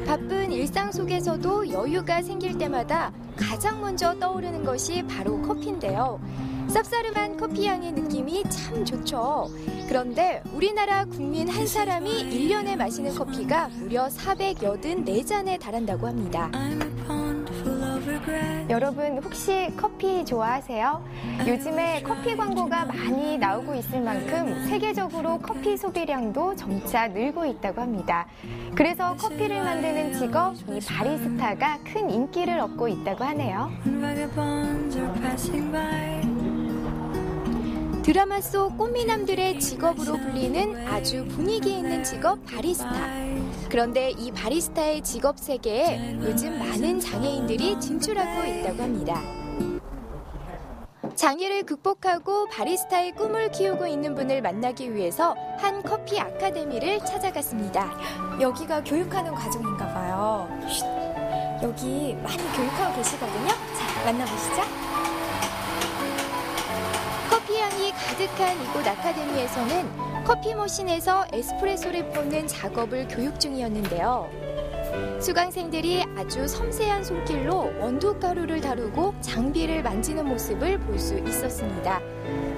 바쁜 일상 속에서도 여유가 생길 때마다 가장 먼저 떠오르는 것이 바로 커피인데요. 쌉싸름한 커피 향의 느낌이 참 좋죠. 그런데 우리나라 국민 한 사람이 1년에 마시는 커피가 무려 484잔에 달한다고 합니다. 여러분 혹시 커피 좋아하세요? 요즘에 커피 광고가 많이 나오고 있을 만큼 세계적으로 커피 소비량도 점차 늘고 있다고 합니다. 그래서 커피를 만드는 직업, 이 바리스타가 큰 인기를 얻고 있다고 하네요. 드라마 속 꽃미남들의 직업으로 불리는 아주 분위기 있는 직업 바리스타. 그런데 이 바리스타의 직업 세계에 요즘 많은 장애인들이 진출하고 있다고 합니다. 장애를 극복하고 바리스타의 꿈을 키우고 있는 분을 만나기 위해서 한 커피 아카데미를 찾아갔습니다. 여기가 교육하는 과정인가 봐요. 여기 많이 교육하고 계시거든요. 자, 만나보시죠. 커피 향이 가득한 이곳 아카데미에서는 커피 머신에서 에스프레소를 뽑는 작업을 교육 중이었는데요. 수강생들이 아주 섬세한 손길로 원두가루를 다루고 장비를 만지는 모습을 볼 수 있었습니다.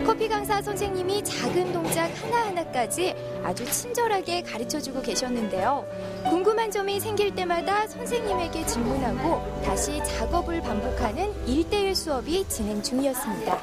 커피 강사 선생님이 작은 동작 하나하나까지 아주 친절하게 가르쳐주고 계셨는데요. 궁금한 점이 생길 때마다 선생님에게 질문하고 다시 작업을 반복하는 1:1 수업이 진행 중이었습니다.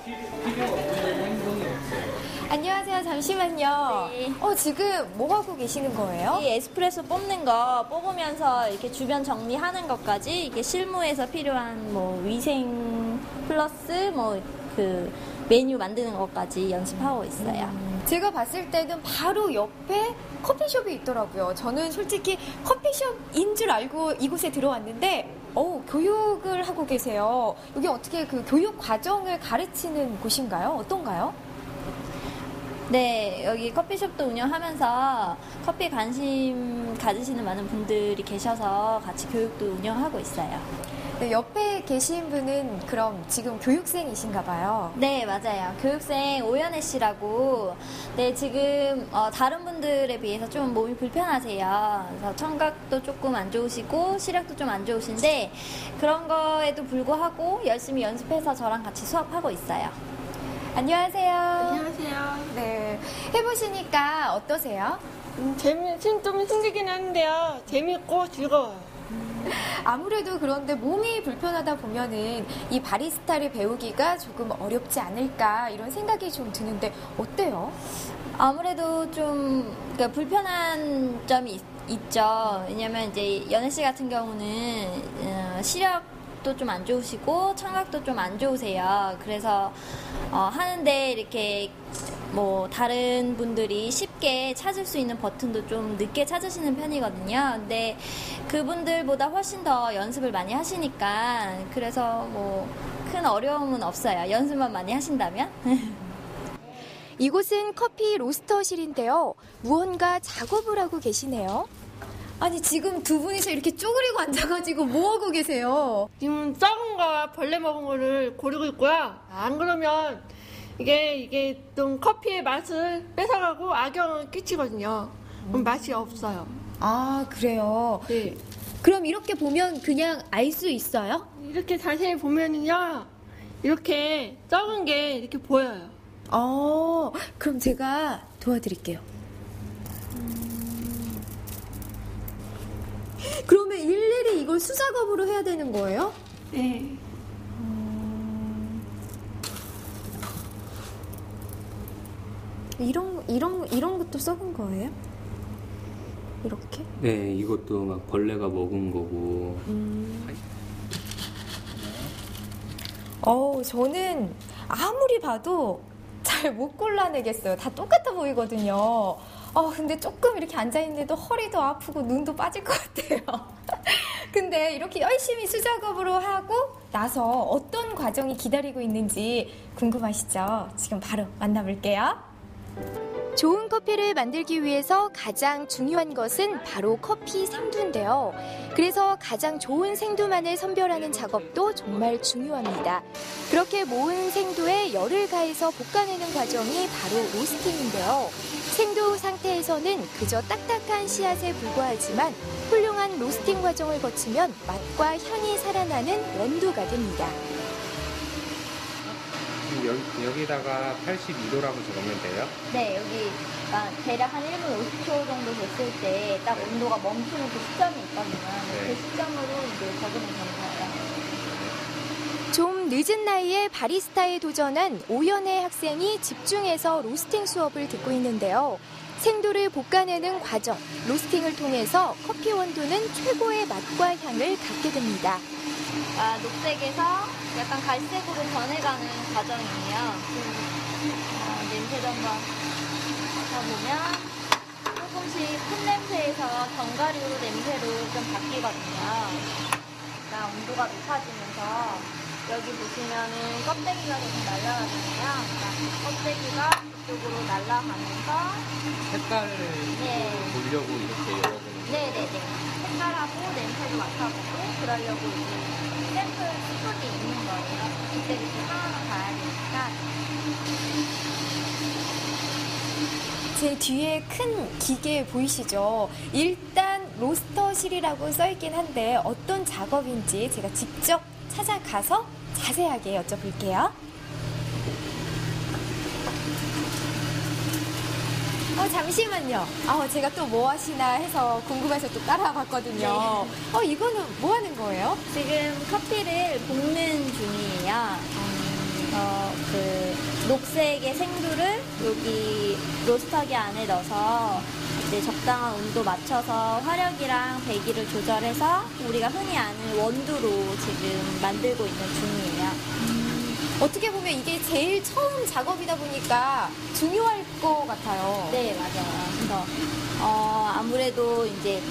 안녕하세요. 잠시만요. 네. 지금 뭐 하고 계시는 거예요? 이 에스프레소 뽑는 거 뽑으면서 이렇게 주변 정리하는 것까지 이게 실무에서 필요한 뭐 위생 플러스 뭐 그 메뉴 만드는 것까지 연습하고 있어요. 제가 봤을 때는 바로 옆에 커피숍이 있더라고요. 저는 솔직히 커피숍인 줄 알고 이곳에 들어왔는데 교육을 하고 계세요. 여기 어떻게 그 교육 과정을 가르치는 곳인가요? 어떤가요? 네, 여기 커피숍도 운영하면서 커피 관심 가지시는 많은 분들이 계셔서 같이 교육도 운영하고 있어요. 네, 옆에 계신 분은 그럼 지금 교육생이신가 봐요. 네, 맞아요. 교육생 오연혜 씨라고. 네, 지금 다른 분들에 비해서 좀 몸이 불편하세요. 그래서 청각도 조금 안 좋으시고 시력도 좀 안 좋으신데 그런 거에도 불구하고 열심히 연습해서 저랑 같이 수업하고 있어요. 안녕하세요. 안녕하세요. 네, 해보시니까 어떠세요? 좀 힘들긴 한데요. 재밌고 즐거워요. 아무래도 그런데 몸이 불편하다 보면은 이 바리스타를 배우기가 조금 어렵지 않을까 이런 생각이 좀 드는데 어때요? 아무래도 좀 그러니까 불편한 점이 있죠. 왜냐면 이제 연혜 씨 같은 경우는 시력도 좀 안 좋으시고 청각도 좀 안 좋으세요. 그래서 하는데 이렇게 뭐 다른 분들이 쉽게 찾을 수 있는 버튼도 좀 늦게 찾으시는 편이거든요. 근데 그분들보다 훨씬 더 연습을 많이 하시니까 그래서 뭐 큰 어려움은 없어요. 연습만 많이 하신다면. 이곳은 커피 로스터실인데요. 무언가 작업을 하고 계시네요. 아니 지금 두 분이서 이렇게 쪼그리고 앉아가지고 뭐 하고 계세요? 지금 썩은 거와 벌레 먹은 거를 고르고 있고요. 안 그러면 이게 좀 커피의 맛을 뺏어가고 악영을 끼치거든요. 그럼 맛이 없어요. 아 그래요? 네. 그럼 이렇게 보면 그냥 알 수 있어요? 이렇게 자세히 보면은요, 이렇게 썩은 게 이렇게 보여요. 그럼 제가 도와드릴게요. 그러면 일일이 이걸 수작업으로 해야 되는 거예요? 네. 이런 것도 썩은 거예요? 이렇게? 네, 이것도 막 벌레가 먹은 거고. 저는 아무리 봐도 잘 못 골라내겠어요. 다 똑같아 보이거든요. 근데 조금 이렇게 앉아있는데도 허리도 아프고 눈도 빠질 것 같아요. 근데 이렇게 열심히 수작업으로 하고 나서 어떤 과정이 기다리고 있는지 궁금하시죠? 지금 바로 만나볼게요. 좋은 커피를 만들기 위해서 가장 중요한 것은 바로 커피 생두인데요. 그래서 가장 좋은 생두만을 선별하는 작업도 정말 중요합니다. 그렇게 모은 생두에 열을 가해서 볶아내는 과정이 바로 로스팅인데요. 생도 상태에서는 그저 딱딱한 씨앗에 불과하지만 훌륭한 로스팅 과정을 거치면 맛과 향이 살아나는 원두가 됩니다. 여기다가 82도라고 적으면 돼요? 네, 여기 대략 한 1분 50초 정도 됐을 때 딱 온도가 멈추는 그 시점이 있거든요. 네. 그 시점으로 이제 적으면 되는 거예요. 좀 늦은 나이에 바리스타에 도전한 오연의 학생이 집중해서 로스팅 수업을 듣고 있는데요. 생두를 볶아내는 과정, 로스팅을 통해서 커피 원두는 최고의 맛과 향을 갖게 됩니다. 녹색에서 약간 갈색으로 변해가는 과정이에요. 냄새도 한번 맡아보면 조금씩 큰 냄새에서 견과류로 냄새로 좀 바뀌거든요. 그러니까 온도가 높아지면서 여기 보시면은 껍데기가 계속 날아가잖아요. 그러니까 껍데기가 이쪽으로 날아가면서 색깔을 네. 보려고 이렇게 열어보는 네네네. 색깔하고 냄새도 맡아보고 그러려고 이제 샘플 스푼이 있는 거예요. 그때 상황을 봐야 되니까. 제 뒤에 큰 기계 보이시죠? 일단 로스터실이라고 써있긴 한데 어떤 작업인지 제가 직접 찾아가서 자세하게 여쭤볼게요. 잠시만요. 제가 또 뭐 하시나 해서 궁금해서 또 따라와 봤거든요. 이거는 뭐 하는 거예요? 지금 커피를 볶는 중이에요. 그 녹색의 생두를 여기 로스터기 안에 넣어서 이제 적당한 온도 맞춰서 화력이랑 배기를 조절해서 우리가 흔히 아는 원두로 지금 만들고 있는 중이에요. 어떻게 보면 이게 제일 처음 작업이다 보니까 중요할 것 같아요. 네, 맞아요. 그래서 아무래도 이제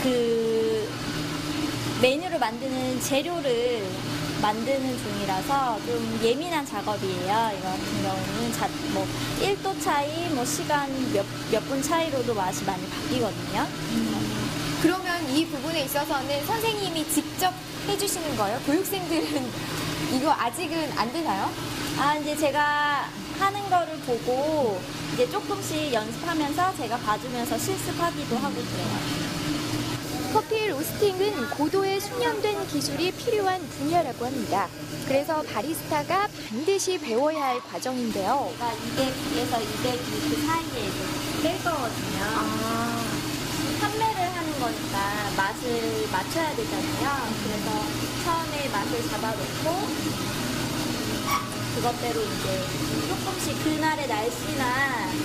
그 메뉴를 만드는 재료를 만드는 중이라서 좀 예민한 작업이에요. 이거 같은 경우는 1도 차이, 시간 몇 분 차이로도 맛이 많이 바뀌거든요. 그러면 이 부분에 있어서는 선생님이 직접 해주시는 거예요? 교육생들은 이거 아직은 안 되나요? 이제 제가 하는 거를 보고 이제 조금씩 연습하면서 제가 봐주면서 실습하기도 하고 그래요. 커피 로스팅은 고도의 숙련된 기술이 필요한 분야라고 합니다. 그래서 바리스타가 반드시 배워야 할 과정인데요. 그러니까 200에서 202 그 사이에 이제 뺄 거거든요. 판매를 하는 거니까 맛을 맞춰야 되잖아요. 그래서 처음에 맛을 잡아놓고 그것대로 이제 조금씩 그날의 날씨나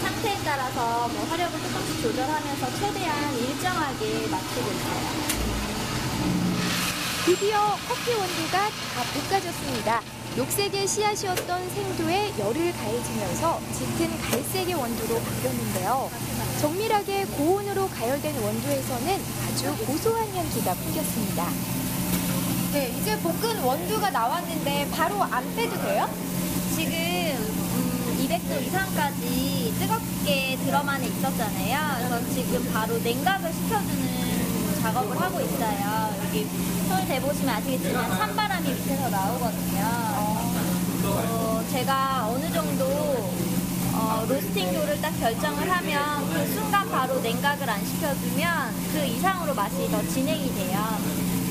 상태에 따라서 화력을 조금씩 조절하면서 최대한 일정하게 맞추고 있어요. 드디어 커피 원두가 다 볶아졌습니다. 녹색의 씨앗이었던 생두에 열을 가해지면서 짙은 갈색의 원두로 바뀌었는데요. 정밀하게 고온으로 가열된 원두에서는 아주 고소한 향기가 풍겼습니다. 네, 이제 볶은 원두가 나왔는데 바로 안 빼도 돼요? 지금 200도 이상까지 뜨겁게 드럼 안에 있었잖아요. 그래서 지금 바로 냉각을 시켜주는 작업을 하고 있어요. 여기 손을 대보시면 아시겠지만 찬바람이 밑에서 나오거든요. 제가 어느 정도 로스팅도를 딱 결정을 하면 그 순간 바로 냉각을 안 시켜주면 그 이상으로 맛이 더 진행이 돼요.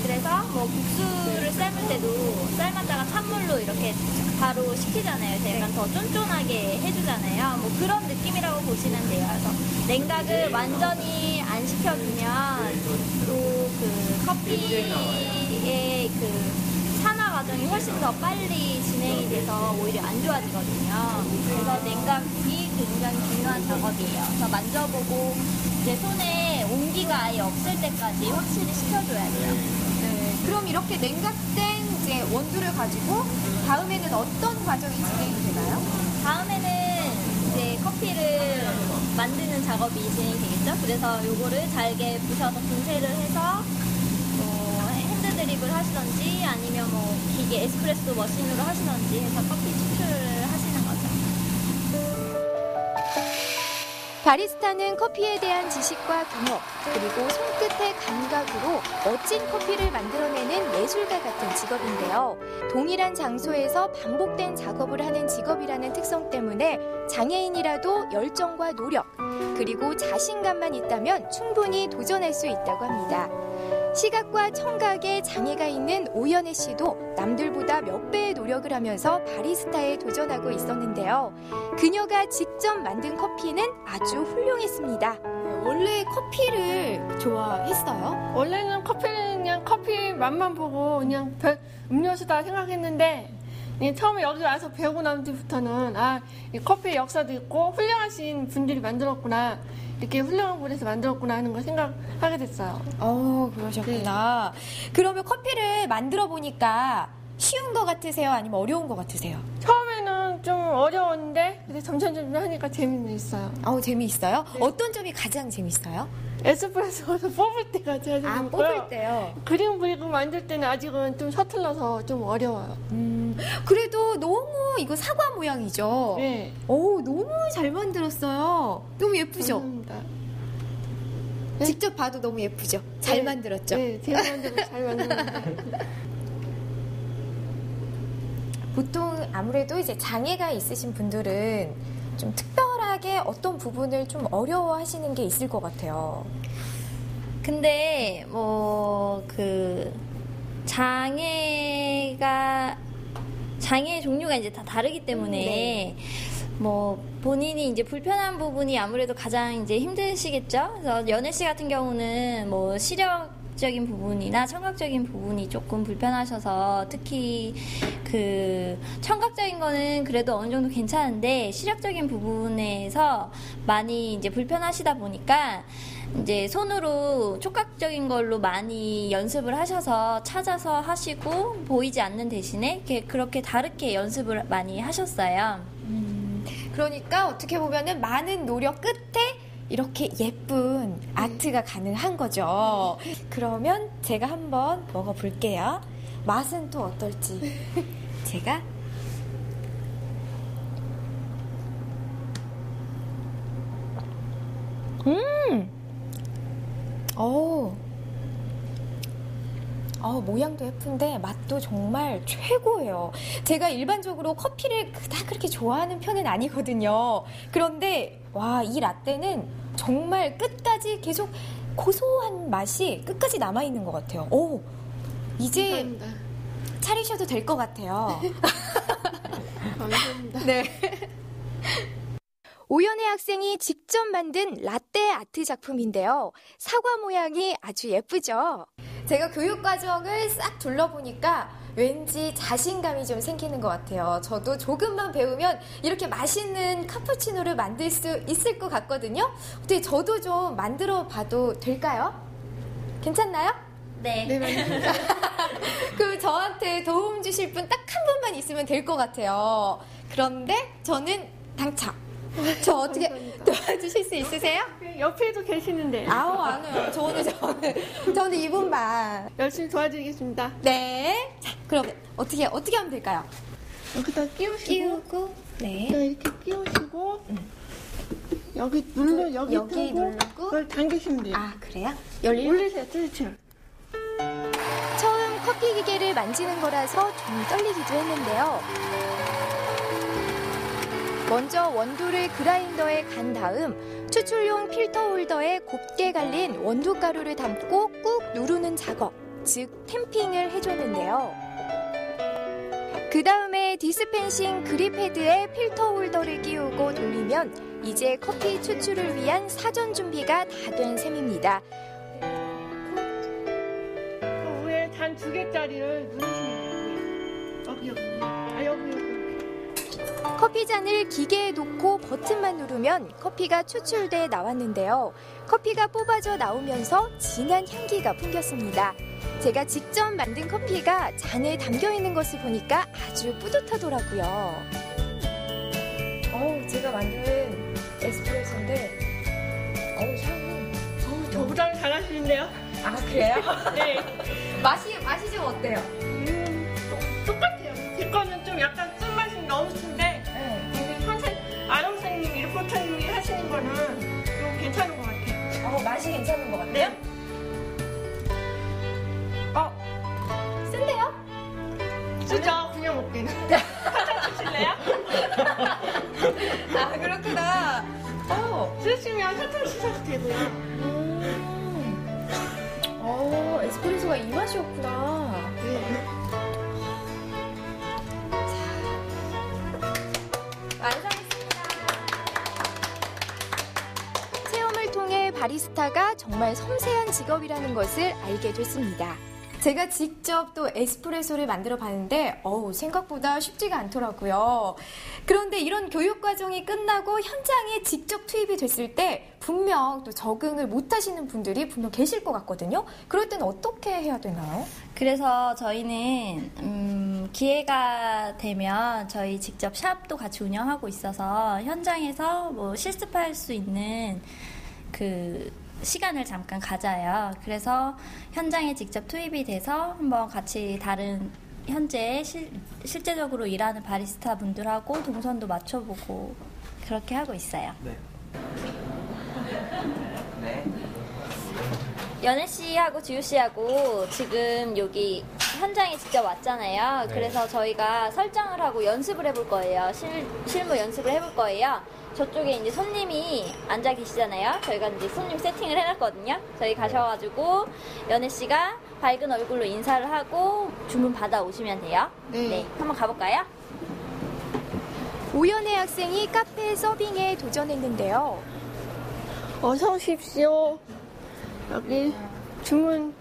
그래서 국수를 삶을 때도 삶았다가 찬물로 이렇게 바로 식히잖아요. 그래서 약간 더 쫀쫀하게 해주잖아요. 그런 느낌이라고 보시면 돼요. 그래서 냉각을 완전히 안 시켜주면 또 그 커피의 그 산화 과정이 훨씬 더 빨리 진행이 돼서 오히려 안 좋아지거든요. 그래서 냉각이 굉장히 중요한 작업이에요. 그래서 만져보고 이제 손에 온기가 아예 없을 때까지 확실히 식혀줘야 돼요. 네, 그럼 이렇게 냉각된 이제 원두를 가지고 다음에는 어떤 과정이 진행이 되나요? 다음에는 이제 커피를 만드는 작업이 진행이 되겠죠. 그래서 요거를 잘게 부셔서 분쇄를 해서 핸드드립을 하시던지 아니면 기계 에스프레소 머신으로 하시던지 해서 커피 추출을 하시는 거죠. 바리스타는 커피에 대한 지식과 경험, 그리고 손끝의 감각으로 멋진 커피를 만들어내는 예술가 같은 직업인데요. 동일한 장소에서 반복된 작업을 하는 직업이라는 특성 때문에 장애인이라도 열정과 노력, 그리고 자신감만 있다면 충분히 도전할 수 있다고 합니다. 시각과 청각에 장애가 있는 오연혜 씨도 남들보다 몇 배의 노력을 하면서 바리스타에 도전하고 있었는데요. 그녀가 직접 만든 커피는 아주 훌륭했습니다. 원래 커피를 좋아했어요? 원래는 커피는 그냥 커피 맛만 보고 그냥 별 음료수다 생각했는데 그냥 처음에 여기 와서 배우고 난 뒤부터는 이 커피의 역사도 있고 훌륭하신 분들이 만들었구나, 이렇게 훌륭한 분에서 만들었구나 하는 걸 생각하게 됐어요. 그러셨구나. 그러면 커피를 만들어 보니까 쉬운 것 같으세요? 아니면 어려운 것 같으세요? 처음에는 좀 어려웠는데 근데 점점 하니까 재미는 있어요. 재미있어요? 어떤 점이 가장 재밌어요? 에스프레소에서 뽑을 때가 제일 재밌고요. 뽑을 때요? 그림 그리고 만들 때는 아직은 좀 서툴러서 좀 어려워요. 그래도 너무 이거 사과 모양이죠? 네. 너무 잘 만들었어요. 너무 예쁘죠? 감사합니다. 직접 봐도 너무 예쁘죠? 잘 네. 만들었죠? 네, 제가 만들고 잘 만듭니다. 보통 아무래도 이제 장애가 있으신 분들은 좀 특별하게 어떤 부분을 좀 어려워하시는 게 있을 것 같아요. 근데 장애 종류가 이제 다 다르기 때문에 본인이 이제 불편한 부분이 아무래도 가장 이제 힘드시겠죠. 그래서 연혜 씨 같은 경우는 시력적인 부분이나 청각적인 부분이 조금 불편하셔서 특히 청각적인 거는 그래도 어느 정도 괜찮은데 시력적인 부분에서 많이 이제 불편하시다 보니까 이제 손으로 촉각적인 걸로 많이 연습을 하셔서 찾아서 하시고 보이지 않는 대신에 그렇게 다르게 연습을 많이 하셨어요. 그러니까 어떻게 보면은 많은 노력 끝에 이렇게 예쁜 아트가 가능한 거죠. 그러면 제가 한번 먹어볼게요. 맛은 또 어떨지. 제가 모양도 예쁜데 맛도 정말 최고예요. 제가 일반적으로 커피를 그닥 그렇게 좋아하는 편은 아니거든요. 그런데 이 라떼는 정말 끝까지 계속 고소한 맛이 끝까지 남아있는 것 같아요. 이제 감사합니다. 차리셔도 될 것 같아요. 감사합니다. 네. 오연혜 학생이 직접 만든 라떼 아트 작품인데요. 사과 모양이 아주 예쁘죠? 제가 교육 과정을 싹 둘러보니까 왠지 자신감이 좀 생기는 것 같아요. 저도 조금만 배우면 이렇게 맛있는 카푸치노를 만들 수 있을 것 같거든요. 근데 저도 좀 만들어 봐도 될까요? 괜찮나요? 네. 네, 맞습니다. 그럼 저한테 도움 주실 분 딱 한 분만 있으면 될 것 같아요. 그런데 저는 당첨. 저 어떻게 도와주실 수 있으세요? 옆에도 계시는데 아니요. 저는 이분만. 열심히 도와드리겠습니다. 네. 자, 그럼 어떻게 하면 될까요? 여기다 끼우시고 네. 이렇게 끼우시고 여기 여기 누르고 그걸 당기시면 돼요. 그래요? 올리세요, 스위치를. 처음 커피 기계를 만지는 거라서 좀 떨리기도 했는데요. 먼저 원두를 그라인더에 간 다음 추출용 필터 홀더에 곱게 갈린 원두 가루를 담고 꾹 누르는 작업, 즉 탬핑을 해줬는데요. 그 다음에 디스펜싱 그립 헤드에 필터 홀더를 끼우고 돌리면 이제 커피 추출을 위한 사전 준비가 다 된 셈입니다. 그 위에 단 2개짜리를 누르시면 돼요. 여기. 커피잔을 기계에 놓고 버튼만 누르면 커피가 추출돼 나왔는데요. 커피가 뽑아져 나오면서 진한 향기가 풍겼습니다. 제가 직접 만든 커피가 잔에 담겨 있는 것을 보니까 아주 뿌듯하더라고요. 제가 만든 에스프레소인데 향이 저보다는 잘하시는데요? 그래요? 네. 맛이 좀 어때요? 똑같아요. 제 거는 좀 약간 쓴맛이 너무 쓴데 아롱생님, 일포차님이 하시는 거는 맛이 괜찮은 것 같아요? 쓴데요? 진짜 그냥 먹기는. 살짝 드실래요? 아, 그렇구나. 쓰시면 사탕 씻어도 되고요. 에스프레소가 이 맛이었구나. 완성했습니다. 체험을 통해 바리스타가 정말 섬세한 직업이라는 것을 알게 됐습니다. 제가 직접 또 에스프레소를 만들어 봤는데 생각보다 쉽지가 않더라고요. 그런데 이런 교육 과정이 끝나고 현장에 직접 투입이 됐을 때 분명 또 적응을 못 하시는 분들이 분명 계실 것 같거든요. 그럴 때는 어떻게 해야 되나요? 그래서 저희는 기회가 되면 저희 직접 샵도 같이 운영하고 있어서 현장에서 뭐 실습할 수 있는 그 시간을 잠깐 가져요. 그래서 현장에 직접 투입이 돼서 한번 같이 다른 현재 실제적으로 일하는 바리스타 분들하고 동선도 맞춰보고 그렇게 하고 있어요. 연애 씨하고 지우 씨하고 지금 여기 현장에 직접 왔잖아요. 그래서 저희가 설정을 하고 연습을 해볼 거예요. 실무 연습을 해볼 거예요. 저쪽에 이제 손님이 앉아 계시잖아요. 저희가 이제 손님 세팅을 해놨거든요. 저희 가셔가지고 연애 씨가 밝은 얼굴로 인사를 하고 주문 받아 오시면 돼요. 네, 한번 가볼까요? 오연애 학생이 카페 서빙에 도전했는데요. 어서 오십시오. 여기 주문.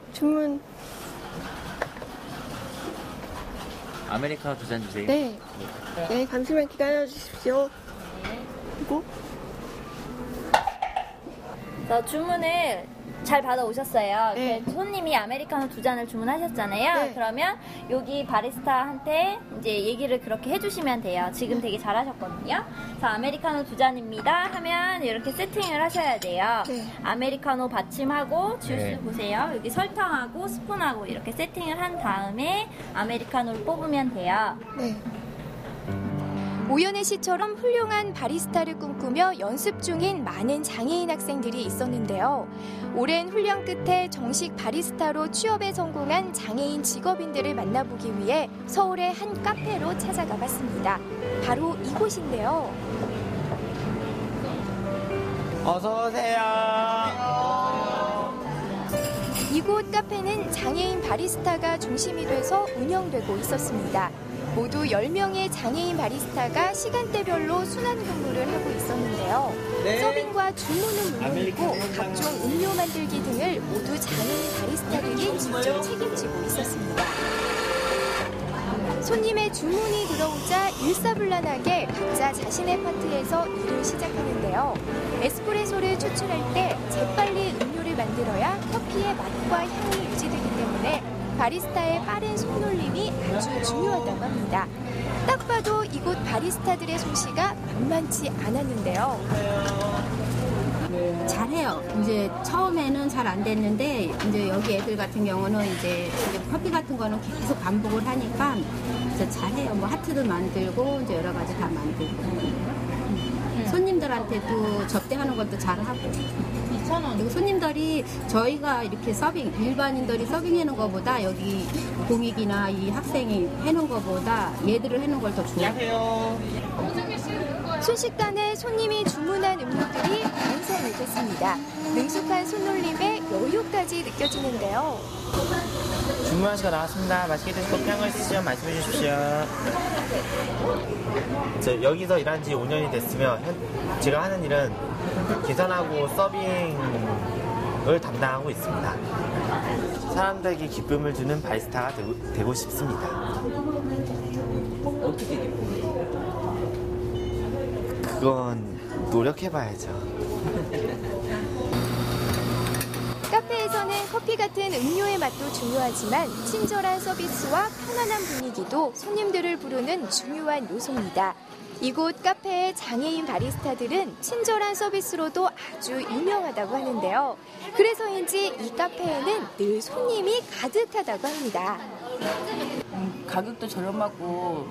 아메리카노 2잔 주세요. 네. 네, 잠시만 기다려 주십시오. 그리고 그래서 주문을 잘 받아오셨어요. 네. 손님이 아메리카노 2잔을 주문하셨잖아요. 네. 그러면 여기 바리스타한테 이제 얘기를 그렇게 해주시면 돼요. 지금 되게 잘하셨거든요. 그래서 아메리카노 2잔입니다 하면 이렇게 세팅을 하셔야 돼요. 네. 아메리카노 받침하고 주스 보세요. 여기 설탕하고 스푼하고 이렇게 세팅을 한 다음에 아메리카노를 뽑으면 돼요. 네. 오연애 씨처럼 훌륭한 바리스타를 꿈꾸며 연습 중인 많은 장애인 학생들이 있었는데요. 오랜 훈련 끝에 정식 바리스타로 취업에 성공한 장애인 직업인들을 만나보기 위해 서울의 한 카페로 찾아가 봤습니다. 바로 이곳인데요. 어서 오세요. 이곳 카페는 장애인 바리스타가 중심이 돼서 운영되고 있었습니다. 모두 10명의 장애인 바리스타가 시간대별로 순환 근무를 하고 있었는데요. 서빙과 주문은 물론이고 각종 음료 만들기 등을 모두 장애인 바리스타들이 직접 책임지고 있었습니다. 손님의 주문이 들어오자 일사불란하게 각자 자신의 파트에서 일을 시작하는데요. 에스프레소를 추출할 때 재빨리 음료를 만들어야 커피의 맛과 향이 유지되기 때문에 바리스타의 빠른 손놀림이 아주 중요하다고 합니다. 딱 봐도 이곳 바리스타들의 솜씨가 만만치 않았는데요. 잘해요. 이제 처음에는 잘 안 됐는데 이제 여기 애들 같은 경우는 이제 커피 같은 거는 계속 반복을 하니까 이제 잘해요. 뭐 하트도 만들고 이제 여러 가지 다 만들고. 손님들한테도 접대하는 것도 잘하고. 그리고 손님들이 저희가 이렇게 일반인들이 서빙하는 것보다 여기 공익이나 이 학생이 해놓은 것보다 얘들을 해놓은 걸 더 좋아해요. 순식간에 손님이 주문한 음료들이 완성이 됐습니다. 능숙한 손놀림에 여유까지 느껴지는데요. 주문한 시간 나왔습니다. 맛있게 드시고 필요한 거 있으시면 말씀해 주십시오. 여기서 일한 지 5년이 됐으며 제가 하는 일은 계산하고 서빙을 담당하고 있습니다. 사람들에게 기쁨을 주는 바리스타가 되고 싶습니다. 어떻게 기쁨을? 그건 노력해봐야죠. 카페에서는 커피 같은 음료의 맛도 중요하지만 친절한 서비스와 편안한 분위기도 손님들을 부르는 중요한 요소입니다. 이곳 카페의 장애인 바리스타들은 친절한 서비스로도 아주 유명하다고 하는데요. 그래서인지 이 카페에는 늘 손님이 가득하다고 합니다. 가격도 저렴하고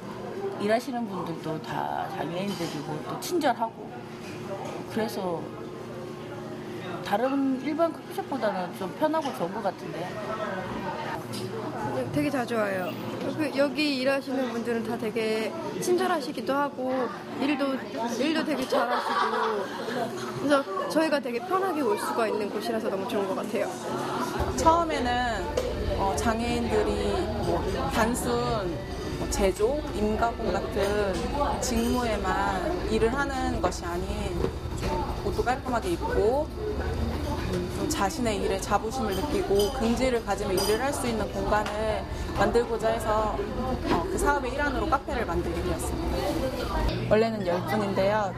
일하시는 분들도 다 장애인들이고 또 친절하고 그래서 다른 일반 커피숍보다는 좀 편하고 좋은 것 같은데요. 되게 자주 와요. 여기 일하시는 분들은 다 되게 친절하시기도 하고 일도 되게 잘하시고 그래서 저희가 되게 편하게 올 수가 있는 곳이라서 너무 좋은 것 같아요. 처음에는 장애인들이 뭐 단순 제조, 임가공 같은 직무에만 일을 하는 것이 아닌 좀 옷도 깔끔하게 입고 좀 자신의 일에 자부심을 느끼고 긍지를 가지며 일을 할 수 있는 공간을 만들고자 해서 그 사업의 일환으로 카페를 만들게 되었습니다. 원래는 10분인데요.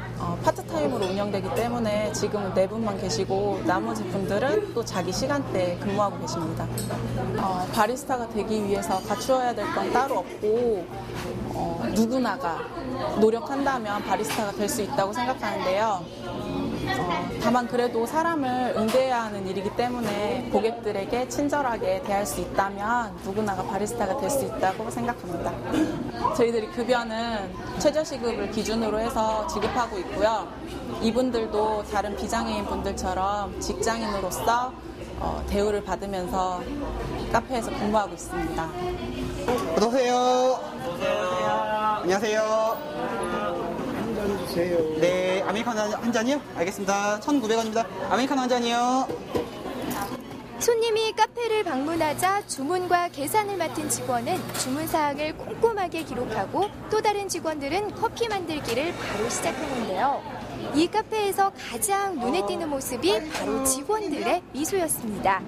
파트타임으로 운영되기 때문에 지금은 4분만 계시고 나머지 분들은 또 자기 시간대에 근무하고 계십니다. 바리스타가 되기 위해서 갖추어야 될 건 따로 없고 누구나가 노력한다면 바리스타가 될 수 있다고 생각하는데요. 다만 그래도 사람을 응대해야 하는 일이기 때문에 고객들에게 친절하게 대할 수 있다면 누구나가 바리스타가 될 수 있다고 생각합니다. 저희들이 급여는 최저시급을 기준으로 해서 지급하고 있고요. 이분들도 다른 비장애인 분들처럼 직장인으로서 대우를 받으면서 카페에서 근무하고 있습니다. 어서오세요. 안녕하세요. 네, 아메리카노 한 잔이요? 알겠습니다. 1,900원입니다. 아메리카노 한 잔이요. 손님이 카페를 방문하자 주문과 계산을 맡은 직원은 주문 사항을 꼼꼼하게 기록하고 또 다른 직원들은 커피 만들기를 바로 시작하는데요. 이 카페에서 가장 눈에 띄는 모습이 바로 직원들의 미소였습니다.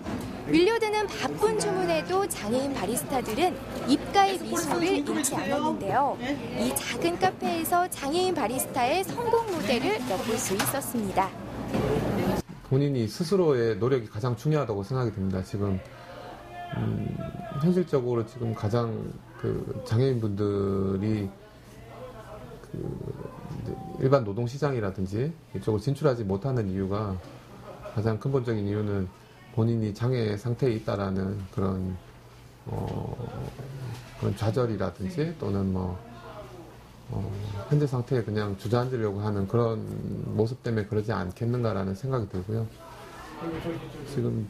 밀려드는 바쁜 주문에도 장애인 바리스타들은 입가의 미소를 잃지 않았는데요. 이 작은 카페에서 장애인 바리스타의 성공 모델을 엿볼 수 있었습니다. 본인이 스스로의 노력이 가장 중요하다고 생각이 듭니다. 지금 현실적으로 지금 가장 장애인분들이 일반 노동시장이라든지 이쪽으로 진출하지 못하는 이유가 가장 근본적인 이유는 본인이 장애 상태에 있다라는 그런 좌절이라든지 또는 현재 상태에 그냥 주저앉으려고 하는 그런 모습 때문에 그러지 않겠는가라는 생각이 들고요. 지금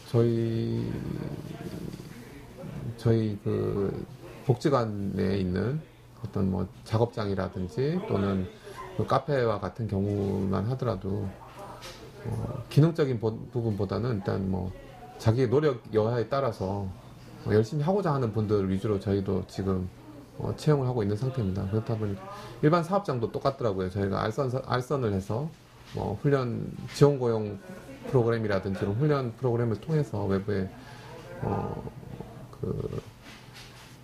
저희 복지관에 있는 어떤 작업장이라든지 또는 카페와 같은 경우만 하더라도 기능적인 부분보다는 일단 자기의 노력 여하에 따라서 열심히 하고자 하는 분들 위주로 저희도 지금 채용을 하고 있는 상태입니다. 그렇다 보니 일반 사업장도 똑같더라고요. 저희가 알선을 해서 훈련 지원 고용 프로그램이라든지 이런 훈련 프로그램을 통해서 외부에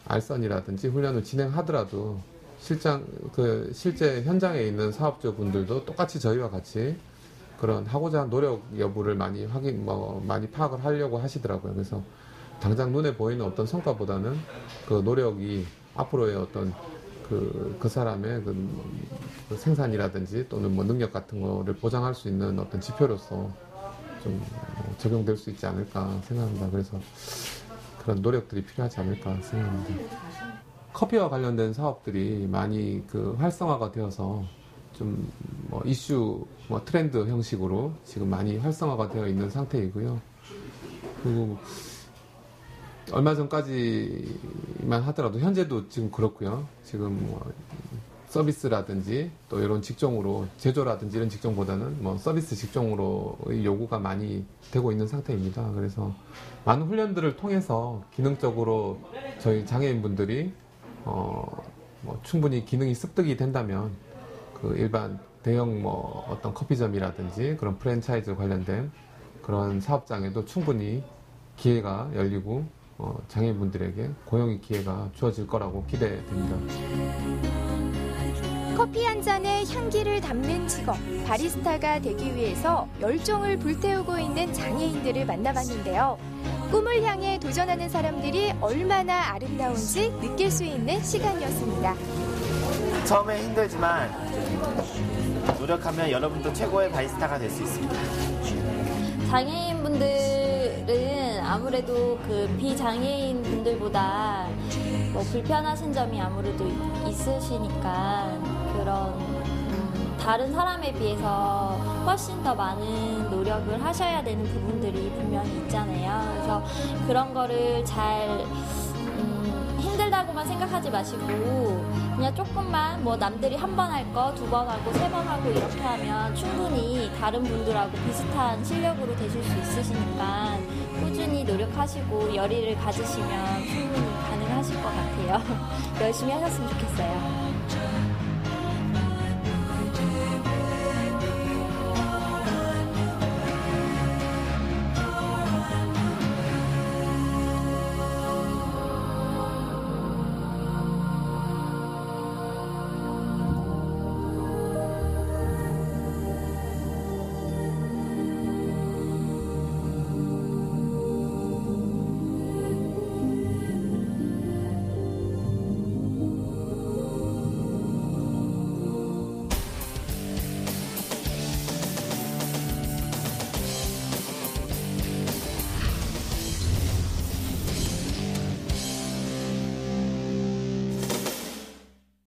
알선이라든지 훈련을 진행하더라도 실제 현장에 있는 사업주분들도 똑같이 저희와 같이 그런 하고자 하는 노력 여부를 많이 많이 파악을 하려고 하시더라고요. 그래서 당장 눈에 보이는 어떤 성과보다는 그 노력이 앞으로의 어떤 그 사람의 그 생산이라든지 또는 능력 같은 거를 보장할 수 있는 어떤 지표로서 좀 적용될 수 있지 않을까 생각합니다. 그래서 그런 노력들이 필요하지 않을까 생각합니다. 커피와 관련된 사업들이 많이 활성화가 되어서 좀 이슈 트렌드 형식으로 지금 많이 활성화가 되어 있는 상태이고요. 그리고 얼마 전까지만 하더라도 현재도 지금 그렇고요. 지금 서비스라든지 또 이런 직종으로 제조라든지 이런 직종보다는 서비스 직종으로의 요구가 많이 되고 있는 상태입니다. 그래서 많은 훈련들을 통해서 기능적으로 저희 장애인분들이 충분히 기능이 습득이 된다면 일반 대형 어떤 커피점이라든지 그런 프랜차이즈 관련된 그런 사업장에도 충분히 기회가 열리고 장애인분들에게 고용의 기회가 주어질 거라고 기대됩니다. 커피 한 잔에 향기를 담는 직업, 바리스타가 되기 위해서 열정을 불태우고 있는 장애인들을 만나봤는데요. 꿈을 향해 도전하는 사람들이 얼마나 아름다운지 느낄 수 있는 시간이었습니다. 처음에 힘들지만 노력하면 여러분도 최고의 바리스타가 될 수 있습니다. 장애인분들은 아무래도 비장애인 분들보다 불편하신 점이 아무래도 있으시니까 그런 다른 사람에 비해서 훨씬 더 많은 노력을 하셔야 되는 부분들이 분명히 있잖아요. 그래서 그런 거를 잘 힘들다고만 생각하지 마시고 그냥 조금만 뭐 남들이 한 번 할 거, 2번 하고 3번 하고 이렇게 하면 충분히 다른 분들하고 비슷한 실력으로 되실 수 있으시니까 꾸준히 노력하시고 열의를 가지시면 충분히 가능하실 것 같아요. 열심히 하셨으면 좋겠어요.